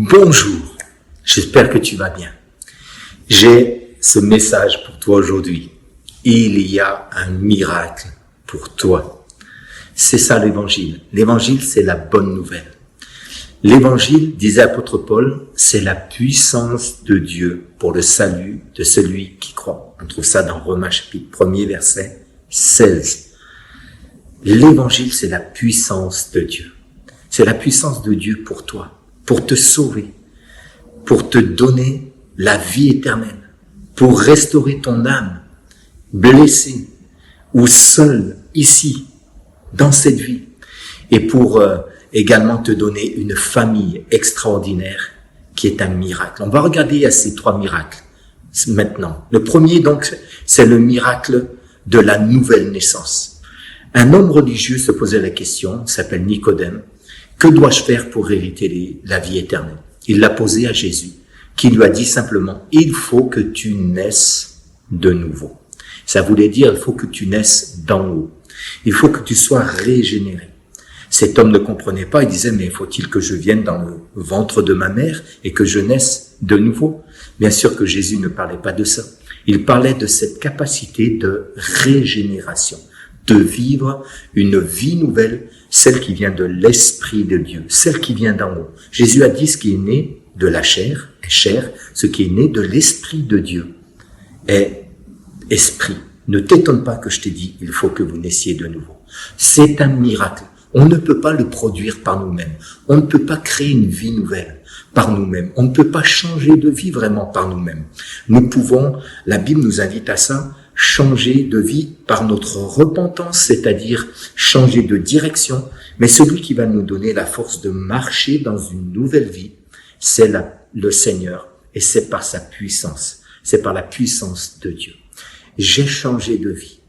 Bonjour, j'espère que tu vas bien. J'ai ce message pour toi aujourd'hui. Il y a un miracle pour toi. C'est ça l'évangile. L'évangile, c'est la bonne nouvelle. L'évangile, disait l'apôtre Paul, c'est la puissance de Dieu pour le salut de celui qui croit. On trouve ça dans Romains chapitre 1er, verset 16. L'évangile, c'est la puissance de Dieu. C'est la puissance de Dieu pour toi, pour te sauver, pour te donner la vie éternelle, pour restaurer ton âme, blessée ou seule ici, dans cette vie, et pour également te donner une famille extraordinaire qui est un miracle. On va regarder à ces trois miracles maintenant. Le premier, donc, c'est le miracle de la nouvelle naissance. Un homme religieux se posait la question, il s'appelle Nicodème, que dois-je faire pour hériter la vie éternelle? Il l'a posé à Jésus, qui lui a dit simplement, il faut que tu naisses de nouveau. Ça voulait dire, il faut que tu naisses d'en haut. Il faut que tu sois régénéré. Cet homme ne comprenait pas, il disait, mais faut-il que je vienne dans le ventre de ma mère et que je naisse de nouveau? Bien sûr que Jésus ne parlait pas de ça. Il parlait de cette capacité de régénération, de vivre une vie nouvelle, celle qui vient de l'Esprit de Dieu, celle qui vient d'en haut. Jésus a dit ce qui est né de la chair est chair, ce qui est né de l'Esprit de Dieu est esprit. Ne t'étonne pas que je t'ai dit, il faut que vous naissiez de nouveau. C'est un miracle. On ne peut pas le produire par nous-mêmes. On ne peut pas créer une vie nouvelle par nous-mêmes. On ne peut pas changer de vie vraiment par nous-mêmes. Nous pouvons, la Bible nous invite à ça, changer de vie par notre repentance, c'est-à-dire changer de direction. Mais celui qui va nous donner la force de marcher dans une nouvelle vie, c'est le Seigneur et c'est par sa puissance. C'est par la puissance de Dieu. J'ai changé de vie.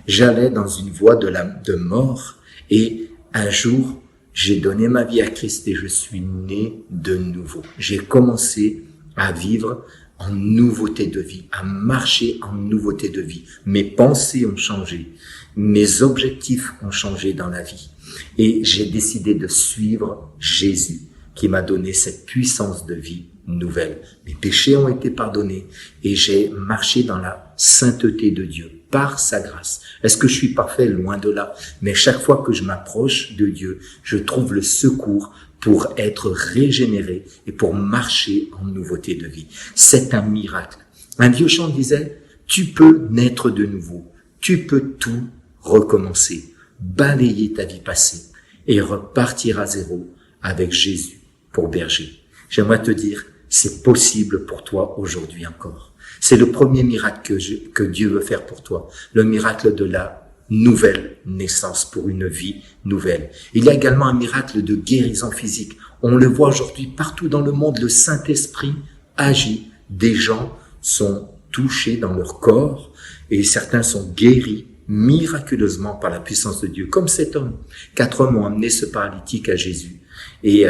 J'allais dans une voie de mort et un jour, j'ai donné ma vie à Christ et je suis né de nouveau. J'ai commencé à vivre en nouveauté de vie, à marcher en nouveauté de vie. Mes pensées ont changé, mes objectifs ont changé dans la vie. Et j'ai décidé de suivre Jésus qui m'a donné cette puissance de vie nouvelle. Mes péchés ont été pardonnés et j'ai marché dans la sainteté de Dieu par sa grâce. Est-ce que je suis parfait? Loin de là. Mais chaque fois que je m'approche de Dieu, je trouve le secours pour être régénéré et pour marcher en nouveauté de vie. C'est un miracle. Un vieux chant disait, tu peux naître de nouveau, tu peux tout recommencer, balayer ta vie passée et repartir à zéro avec Jésus pour berger. J'aimerais te dire, c'est possible pour toi aujourd'hui encore. C'est le premier miracle que Dieu veut faire pour toi, le miracle de la nouvelle naissance pour une vie nouvelle. Il y a également un miracle de guérison physique. On le voit aujourd'hui partout dans le monde, le Saint-Esprit agit. Des gens sont touchés dans leur corps et certains sont guéris miraculeusement par la puissance de Dieu. Comme cet homme, 4 hommes ont amené ce paralytique à Jésus. Et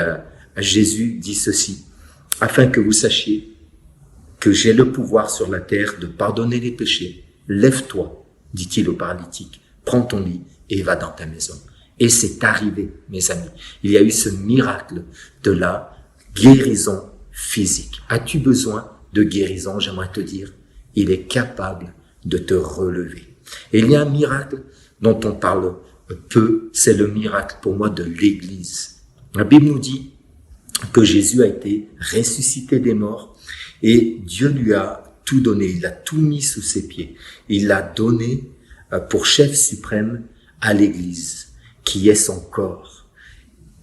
Jésus dit ceci, afin que vous sachiez que j'ai le pouvoir sur la terre de pardonner les péchés. Lève-toi, dit-il au paralytique, prends ton lit et va dans ta maison. Et c'est arrivé, mes amis. Il y a eu ce miracle de la guérison physique. As-tu besoin de guérison? J'aimerais te dire, il est capable de te relever. Et il y a un miracle dont on parle peu, c'est le miracle pour moi de l'Église. La Bible nous dit que Jésus a été ressuscité des morts et Dieu lui a tout donné, il a tout mis sous ses pieds. Il l'a donné pour chef suprême à l'Église, qui est son corps.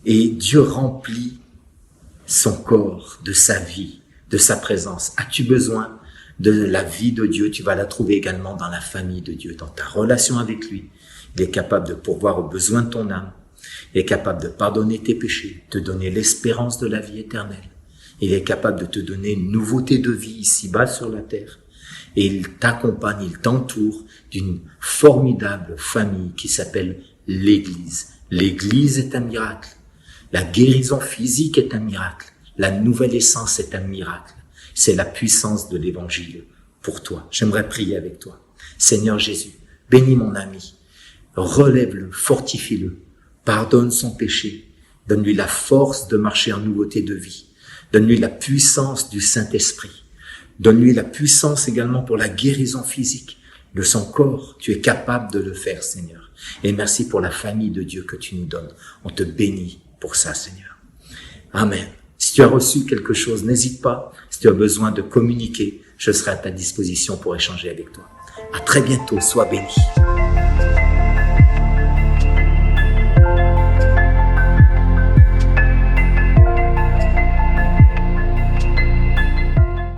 Et Dieu remplit son corps de sa vie, de sa présence. As-tu besoin de la vie de Dieu? Tu vas la trouver également dans la famille de Dieu, dans ta relation avec lui. Il est capable de pourvoir aux besoins de ton âme. Il est capable de pardonner tes péchés, te donner l'espérance de la vie éternelle. Il est capable de te donner une nouveauté de vie ici-bas sur la terre. Et il t'accompagne, il t'entoure d'une formidable famille qui s'appelle l'Église. L'Église est un miracle. La guérison physique est un miracle. La nouvelle essence est un miracle. C'est la puissance de l'Évangile pour toi. J'aimerais prier avec toi. Seigneur Jésus, bénis mon ami. Relève-le, fortifie-le. Pardonne son péché. Donne-lui la force de marcher en nouveauté de vie. Donne-lui la puissance du Saint-Esprit. Donne-lui la puissance également pour la guérison physique de son corps. Tu es capable de le faire, Seigneur. Et merci pour la famille de Dieu que tu nous donnes. On te bénit pour ça, Seigneur. Amen. Si tu as reçu quelque chose, n'hésite pas. Si tu as besoin de communiquer, je serai à ta disposition pour échanger avec toi. À très bientôt. Sois béni.